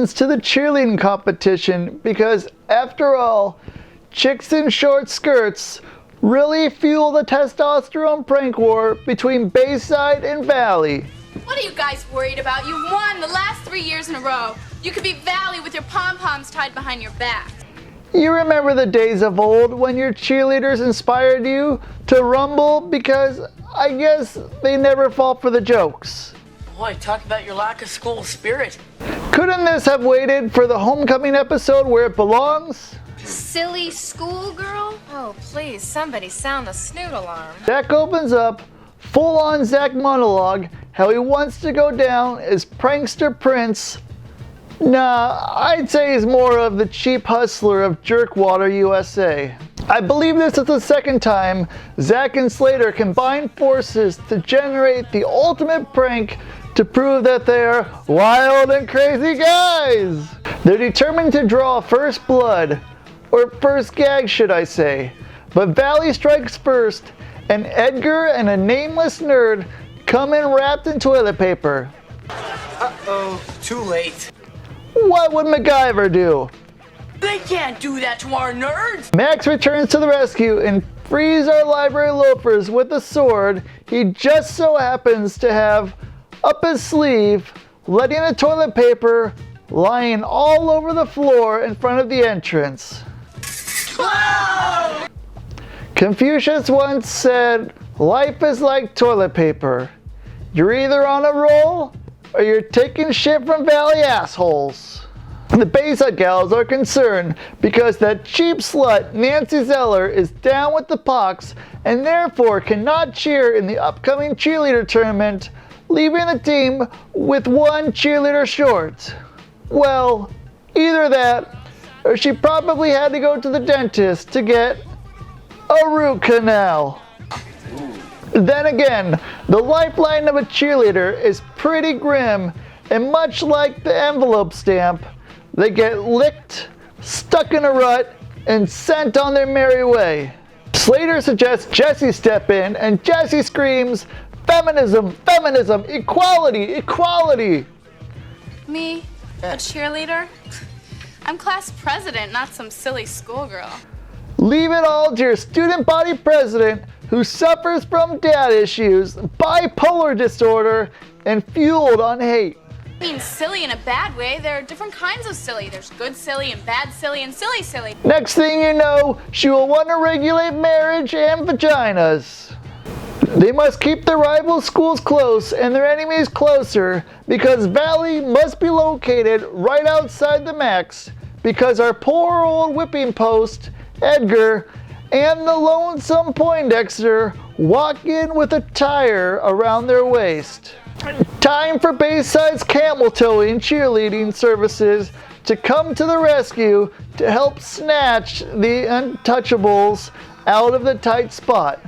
returns to the cheerleading competition because, after all, chicks in short skirts really fuel the testosterone prank war between Bayside and Valley. What are you guys worried about? You won the last 3 years in a row. You could be Valley with your pom-poms tied behind your back. You remember the days of old when your cheerleaders inspired you to rumble because I guess they never fall for the jokes. Boy, talk about your lack of school spirit. Couldn't this have waited for the homecoming episode where it belongs? Silly schoolgirl? Oh, please, somebody sound the snoot alarm. Zach opens up, full-on Zach monologue, how he wants to go down as prankster Prince. Nah, I'd say he's more of the cheap hustler of Jerkwater, USA. I believe this is the second time Zach and Slater combined forces to generate the ultimate prank to prove that they're wild and crazy guys. They're determined to draw first blood, or first gag should I say, but Valley strikes first, and Edgar and a nameless nerd come in wrapped in toilet paper. Uh-oh, too late. What would MacGyver do? They can't do that to our nerds! Max returns to the rescue and frees our library loafers with a sword he just so happens to have up his sleeve, letting the toilet paper lying all over the floor in front of the entrance. Whoa! Confucius once said, "Life is like toilet paper. You're either on a roll or you're taking shit from Valley assholes." The Bayside gals are concerned because that cheap slut Nancy Zeller is down with the pox and therefore cannot cheer in the upcoming cheerleader tournament, leaving the team with one cheerleader short. Well, either that or she probably had to go to the dentist to get a root canal. Then again, the lifeline of a cheerleader is pretty grim, and much like the envelope stamp, they get licked, stuck in a rut, and sent on their merry way. Slater suggests Jesse step in, and Jesse screams, "Feminism, feminism, equality, equality!" Me? A cheerleader? I'm class president, not some silly schoolgirl. Leave it all to your student body president who suffers from dad issues, bipolar disorder, and fueled on hate. I mean silly in a bad way. There are different kinds of silly. There's good silly and bad silly and silly silly. Next thing you know, she will want to regulate marriage and vaginas. They must keep their rival schools close and their enemies closer because Valley must be located right outside the Max because our poor old whipping post, Edgar, and the lonesome Poindexter walk in with a tire around their waist. Time for Bayside's camel towing cheerleading services to come to the rescue to help snatch the untouchables out of the tight spot.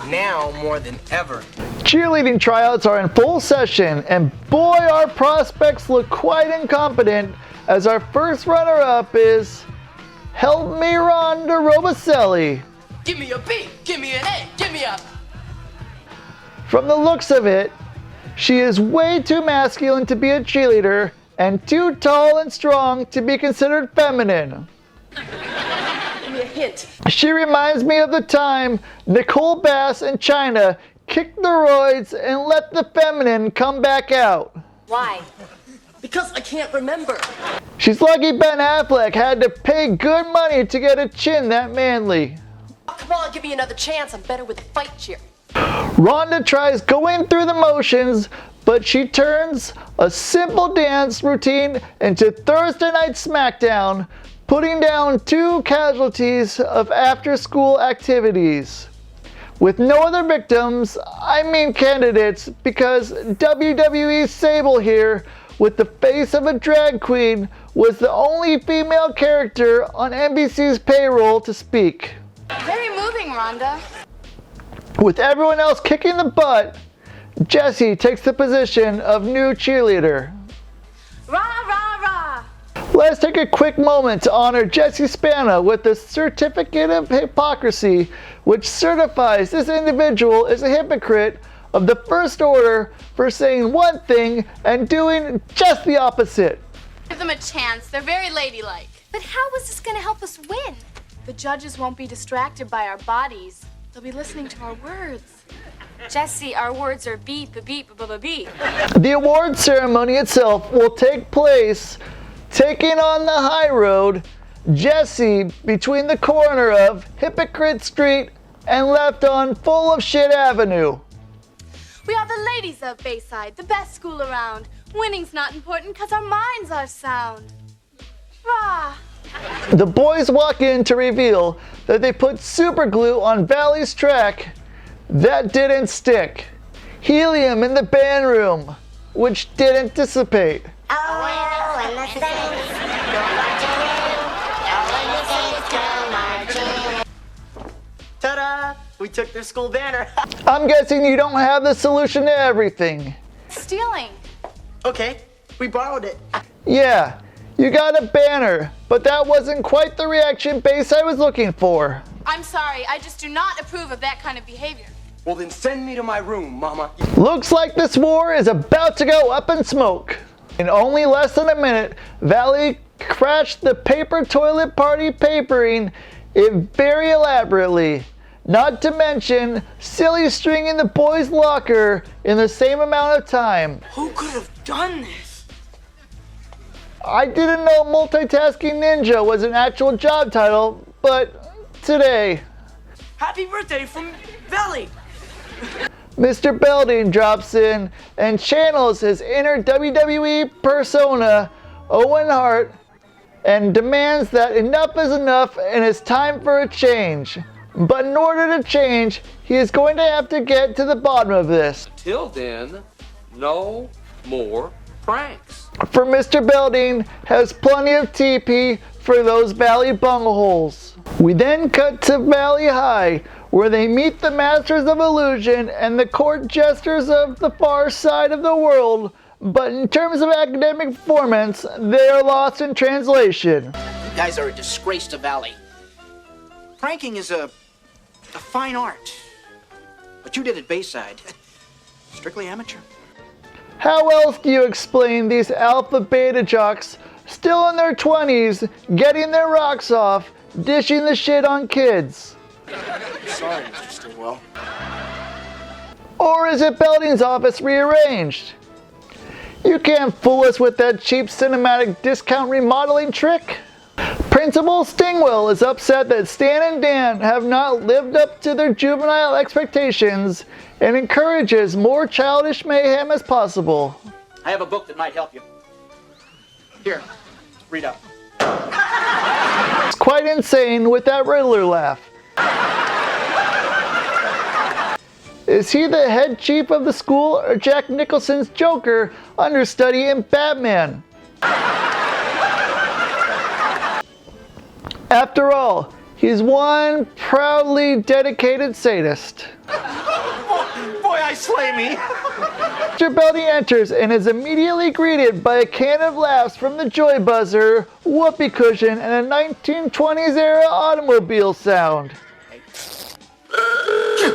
Now more than ever. Cheerleading tryouts are in full session, and boy, our prospects look quite incompetent as our first runner-up is Help Me Rhonda Robicelli. Give me a B, give me an A, give me a... From the looks of it, she is way too masculine to be a cheerleader and too tall and strong to be considered feminine. Give me a hint. She reminds me of the time Nicole Bass and China kicked the roids and let the feminine come back out. Why? Because I can't remember. She's lucky Ben Affleck had to pay good money to get a chin that manly. Oh, come on, give me another chance. I'm better with a fight cheer. Rhonda tries going through the motions, but she turns a simple dance routine into Thursday Night SmackDown, putting down 2 casualties of after-school activities. With no other victims, I mean candidates, because WWE Sable here, with the face of a drag queen, was the only female character on NBC's payroll to speak. Very moving, Rhonda. With everyone else kicking the butt, Jessie takes the position of new cheerleader. Rah, rah, rah. Let's take a quick moment to honor Jessie Spana with the Certificate of Hypocrisy, which certifies this individual as a hypocrite of the first order for saying one thing and doing just the opposite. Give them a chance. They're very ladylike. But how is this gonna help us win? The judges won't be distracted by our bodies. They'll be listening to our words. Jesse, our words are beep, beep, beep, beep, beep. The award ceremony itself will take place taking on the high road, Jesse between the corner of Hypocrite Street and left on Full of Shit Avenue. We are the ladies of Bayside, the best school around. Winning's not important because our minds are sound. Rah! The boys walk in to reveal that they put super glue on Valley's track. That didn't stick. Helium in the band room, which didn't dissipate. Ta-da! We took their school banner. I'm guessing you don't have the solution to everything. Stealing. Okay, we borrowed it. Yeah, you got a banner, but that wasn't quite the reaction Bayside was looking for. I'm sorry, I just do not approve of that kind of behavior. Well, then send me to my room, Mama. Looks like this war is about to go up in smoke. In only less than a minute, Valley crashed the paper toilet party papering it very elaborately. Not to mention silly stringing the boys' locker in the same amount of time. Who could have done this? I didn't know multitasking ninja was an actual job title, but today, Happy birthday from Belly. Mr. Belding drops in and channels his inner WWE persona, Owen Hart, and demands that enough is enough and it's time for a change. But in order to change, he is going to have to get to the bottom of this. Till then, no more pranks. For Mr. Belding has plenty of TP for those Valley bungholes. We then cut to Valley High, where they meet the Masters of Illusion and the court jesters of the far side of the world, but in terms of academic performance, they are lost in translation. You guys are a disgrace to Valley. Pranking is a fine art. But you did it Bayside. Strictly amateur. How else do you explain these alpha beta jocks still in their 20s, getting their rocks off, dishing the shit on kids? Sorry, Mr. Stilwell. Or is it Belding's office rearranged? You can't fool us with that cheap cinematic discount remodeling trick. Principal Stingwell is upset that Stan and Dan have not lived up to their juvenile expectations and encourages more childish mayhem as possible. I have a book that might help you. Here, read up. It's quite insane with that Riddler laugh. Is he the head chief of the school or Jack Nicholson's Joker understudy in Batman? After all, he's one proudly dedicated sadist. Boy, I slay me. Mr. Belding enters and is immediately greeted by a can of laughs from the joy buzzer, whoopee cushion, and a 1920s era automobile sound.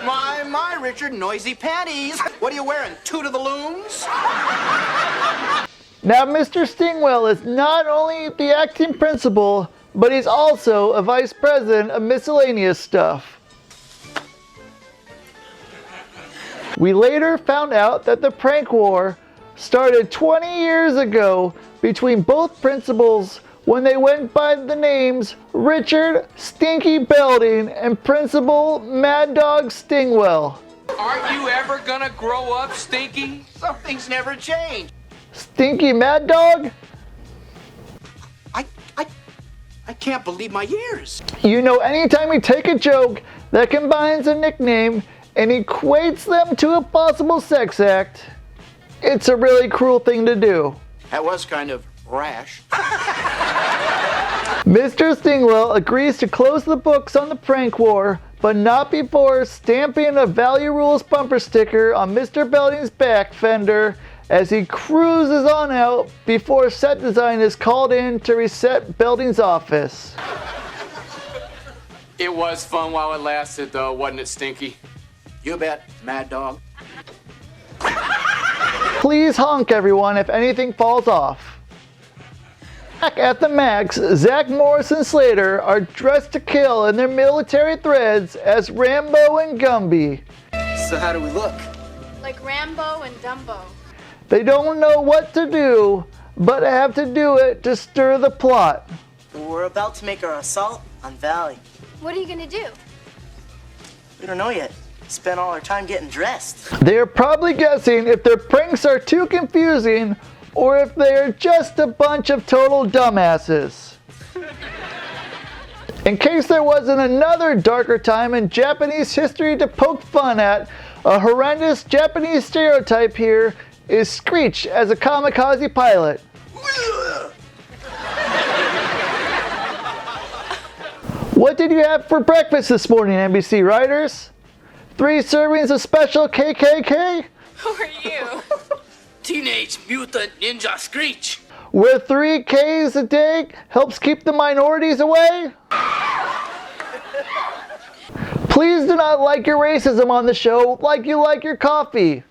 My, Richard, noisy panties. What are you wearing? Two to the loons? Now, Mr. Stingwell is not only the acting principal, but he's also a vice president of miscellaneous stuff. We later found out that the prank war started 20 years ago between both principals when they went by the names Richard Stinky Belding and Principal Mad Dog Stingwell. Aren't you ever gonna grow up, Stinky? Some things never change. Stinky Mad Dog? I can't believe my ears. You know, anytime you take a joke that combines a nickname and equates them to a possible sex act, it's a really cruel thing to do. That was kind of rash. Mr. Stingwell agrees to close the books on the prank war, but not before stamping a Value Rules bumper sticker on Mr. Belding's back fender as he cruises on out before set design is called in to reset Belding's office. It was fun while it lasted, though, wasn't it, Stinky? You bet, Mad Dog. Please honk, everyone, if anything falls off. At the max, Zach Morris and Slater are dressed to kill in their military threads as Rambo and Gumby. So how do we look? Like Rambo and Dumbo. They don't know what to do, but have to do it to stir the plot. We're about to make our assault on Valley. What are you gonna do? We don't know yet. Spent all our time getting dressed. They're probably guessing if their pranks are too confusing or if they're just a bunch of total dumbasses. In case there wasn't another darker time in Japanese history to poke fun at, a horrendous Japanese stereotype here is Screech as a kamikaze pilot. What did you have for breakfast this morning, NBC writers? 3 servings of special KKK? Who are you? Teenage Mutant Ninja Screech. Where 3 Ks a day helps keep the minorities away? Please do not like your racism on the show like you like your coffee.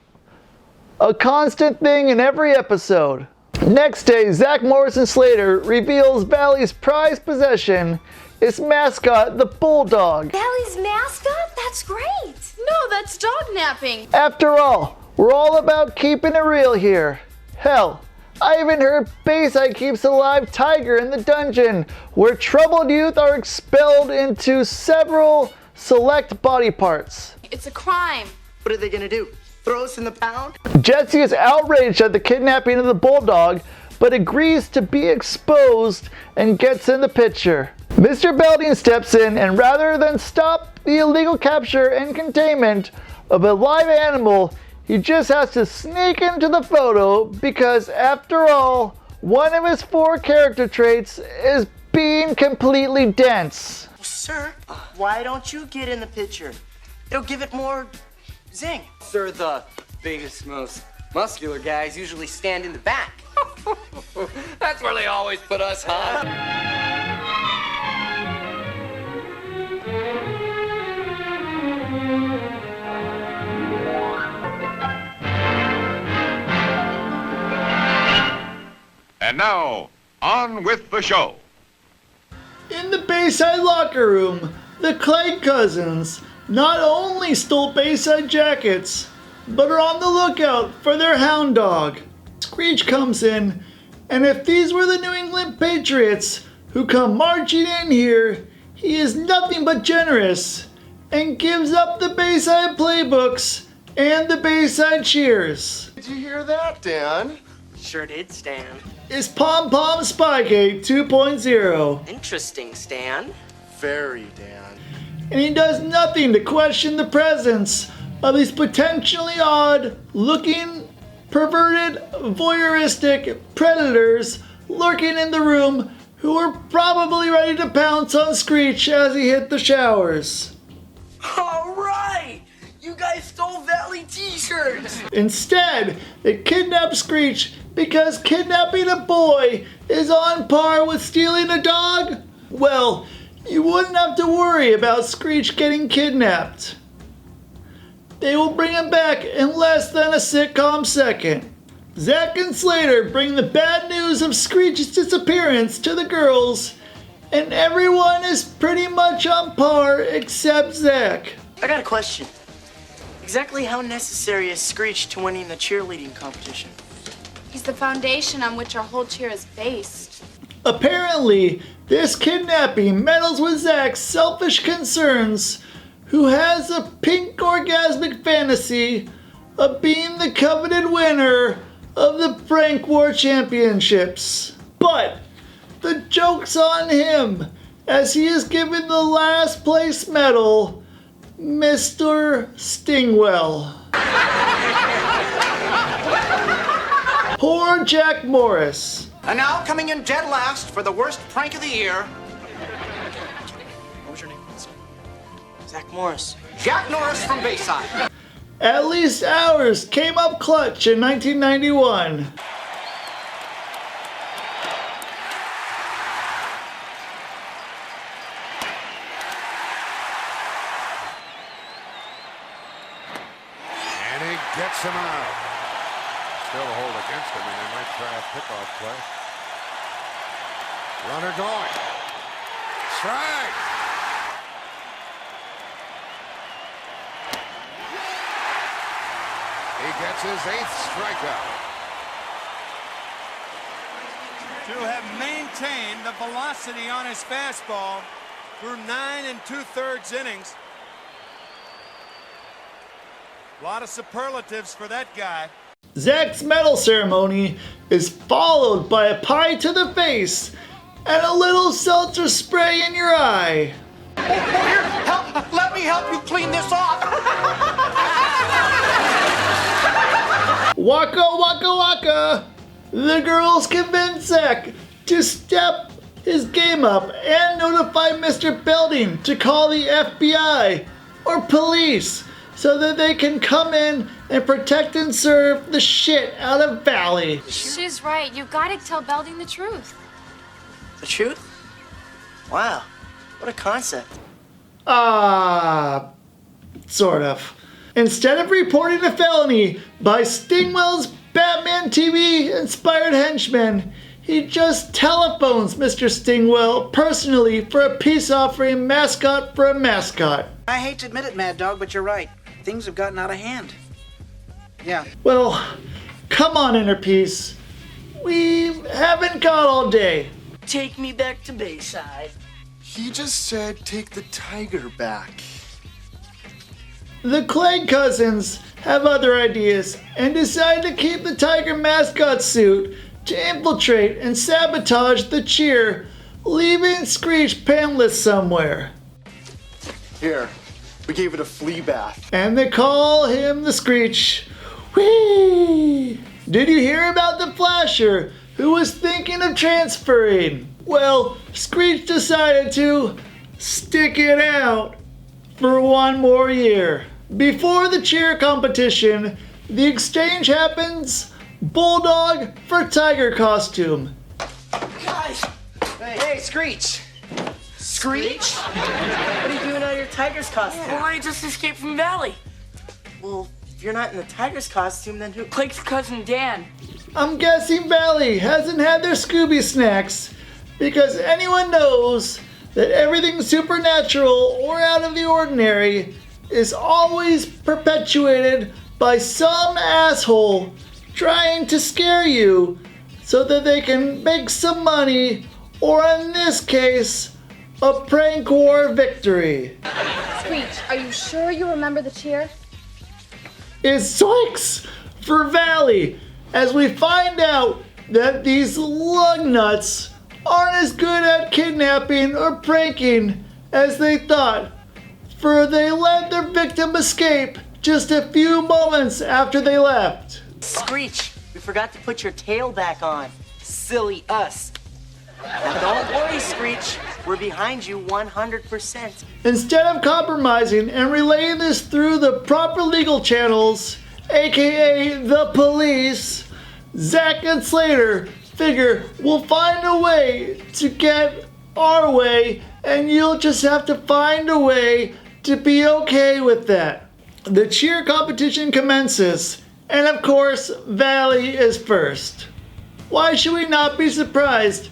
A constant thing in every episode. Next day, Zach Morris and Slater reveals Valley's prized possession, its mascot, the Bulldog. Valley's mascot? That's great. No, that's dog napping. After all, we're all about keeping it real here. Hell, I even heard Bayside keeps a live tiger in the dungeon, where troubled youth are expelled into several select body parts. It's a crime. What are they gonna do? Throw us in the pound? Jesse is outraged at the kidnapping of the Bulldog, but agrees to be exposed and gets in the picture. Mr. Belding steps in and rather than stop the illegal capture and containment of a live animal, he just has to sneak into the photo because, after all, one of his 4 character traits is being completely dense. Well, sir, why don't you get in the picture? It'll give it more zing. Sir, the biggest, most muscular guys usually stand in the back. That's where they always put us, huh? And now, on with the show. In the Bayside locker room, the Clay cousins not only stole Bayside jackets, but are on the lookout for their hound dog. Screech comes in, and if these were the New England Patriots who come marching in here, he is nothing but generous and gives up the Bayside playbooks and the Bayside cheers. Did you hear that, Dan? Sure did, Stan. Is Pom Pom Spygate 2.0. Interesting, Stan. Very, Dan. And he does nothing to question the presence of these potentially odd-looking, perverted, voyeuristic predators lurking in the room who are probably ready to pounce on Screech as he hit the showers. All right! You guys stole Valley t-shirts! Instead, they kidnap Screech because kidnapping a boy is on par with stealing a dog? Well, you wouldn't have to worry about Screech getting kidnapped. They will bring him back in less than a sitcom second. Zach and Slater bring the bad news of Screech's disappearance to the girls, and everyone is pretty much on par except Zach. I got a question. Exactly how necessary is Screech to winning the cheerleading competition? He's the foundation on which our whole cheer is based. Apparently, this kidnapping meddles with Zach's selfish concerns, who has a pink orgasmic fantasy of being the coveted winner of the Prank War Championships. But the joke's on him, as he is given the last place medal, Mr. Stingwell. Poor Jack Morris. And now, coming in dead last for the worst prank of the year, What was your name? Zach Morris. Jack Norris from Bayside. At least ours came up clutch in 1991. And he gets him out. Still a hold against him, and they might try a pickoff play. Runner going. Strike. He gets his 8th strikeout. To have maintained the velocity on his fastball through 9 2/3 innings. A lot of superlatives for that guy. Zach's medal ceremony is followed by a pie to the face and a little seltzer spray in your eye. Here, help! Let me help you clean this off. Waka waka waka! The girls convince Zach to step his game up and notify Mr. Belding to call the FBI or police so that they can come in and protect and serve the shit out of Valley. She's right. You gotta tell Belding the truth. The truth? Wow, what a concept. Sort of. Instead of reporting a felony by Stingwell's Batman TV inspired henchman, he just telephones Mr. Stingwell personally for a peace offering mascot for a mascot. I hate to admit it, Mad Dog, but you're right. Things have gotten out of hand. Yeah. Well, come on, Inner Peace. We haven't got all day. Take me back to Bayside. He just said take the tiger back. The Clay cousins have other ideas and decide to keep the tiger mascot suit to infiltrate and sabotage the cheer, leaving Screech pantless somewhere. Here, we gave it a flea bath. And they call him the Screech. Whee! Did you hear about the Flasher who was thinking of transferring? Well, Screech decided to stick it out for one more year. Before the cheer competition, the exchange happens bulldog for tiger costume. Guys! Hey, Screech! Screech? What are you doing out of your tiger's costume? Well, I just escaped from Valley. Well, if you're not in the tiger's costume, then who? Clake's cousin Dan. I'm guessing Valley hasn't had their Scooby snacks because anyone knows that everything supernatural or out of the ordinary is always perpetuated by some asshole trying to scare you so that they can make some money, or in this case, a prank war victory. Screech, are you sure you remember the cheer? It's Zoinks for Valley as we find out that these lug nuts aren't as good at kidnapping or pranking as they thought, for they let their victim escape just a few moments after they left. Screech, we forgot to put your tail back on. Silly us. Now don't worry, Screech. We're behind you 100%. Instead of compromising and relaying this through the proper legal channels, aka the police, Zach and Slater figure we'll find a way to get our way, and you'll just have to find a way to be okay with that. The cheer competition commences, and of course, Valley is first. Why should we not be surprised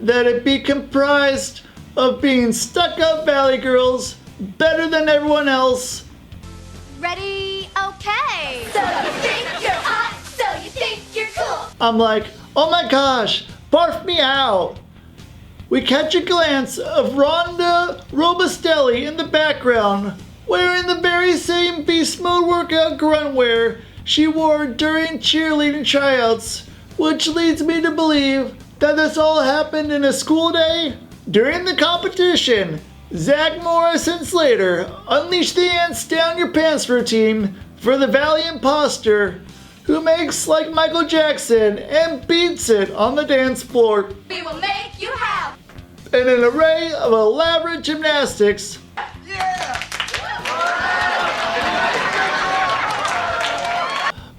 that it be comprised of being stuck-up Valley girls better than everyone else? Ready? Okay. So you think you're hot, so you think you're cool. I'm like, oh my gosh, barf me out. We catch a glance of Rhonda Robustelli in the background, wearing the very same beast mode workout grunt wear she wore during cheerleading tryouts, which leads me to believe that this all happened in a school day. During the competition, Zach Morris and Slater unleash the ants down your pants routine for the Valley imposter, who makes like Michael Jackson and beats it on the dance floor. We will make you happy. In an array of elaborate gymnastics.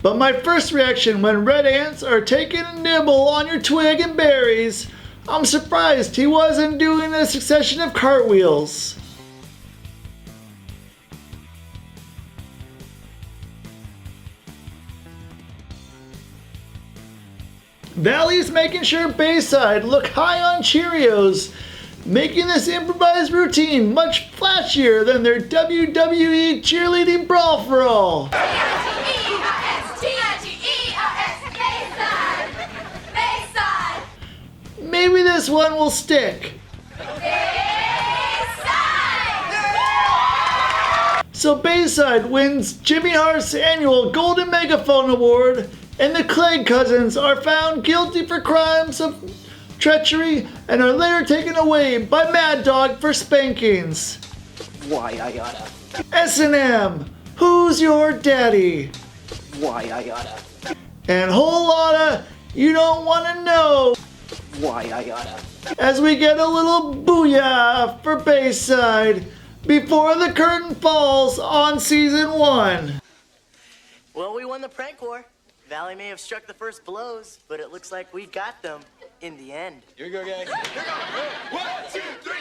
But my first reaction when red ants are taking a nibble on your twig and berries, I'm surprised he wasn't doing a succession of cartwheels. Valley's making sure Bayside look high on Cheerios, making this improvised routine much flashier than their WWE cheerleading brawl for all. T-I-G-E-R-S, Bayside. Bayside. Maybe this one will stick. So Bayside wins Jimmy Hart's annual Golden Megaphone Award, and the Clegg cousins are found guilty for crimes of treachery and are later taken away by Mad Dog for spankings. Why I oughta. S&M, who's your daddy? Why I oughta. And whole lotta you don't want to know. Why I oughta. As we get a little booyah for Bayside before the curtain falls on season 1. Well, we won the prank war. Valley may have struck the first blows, but it looks like we got them in the end. Here we go, guys. Here we go. 1, 2, 3.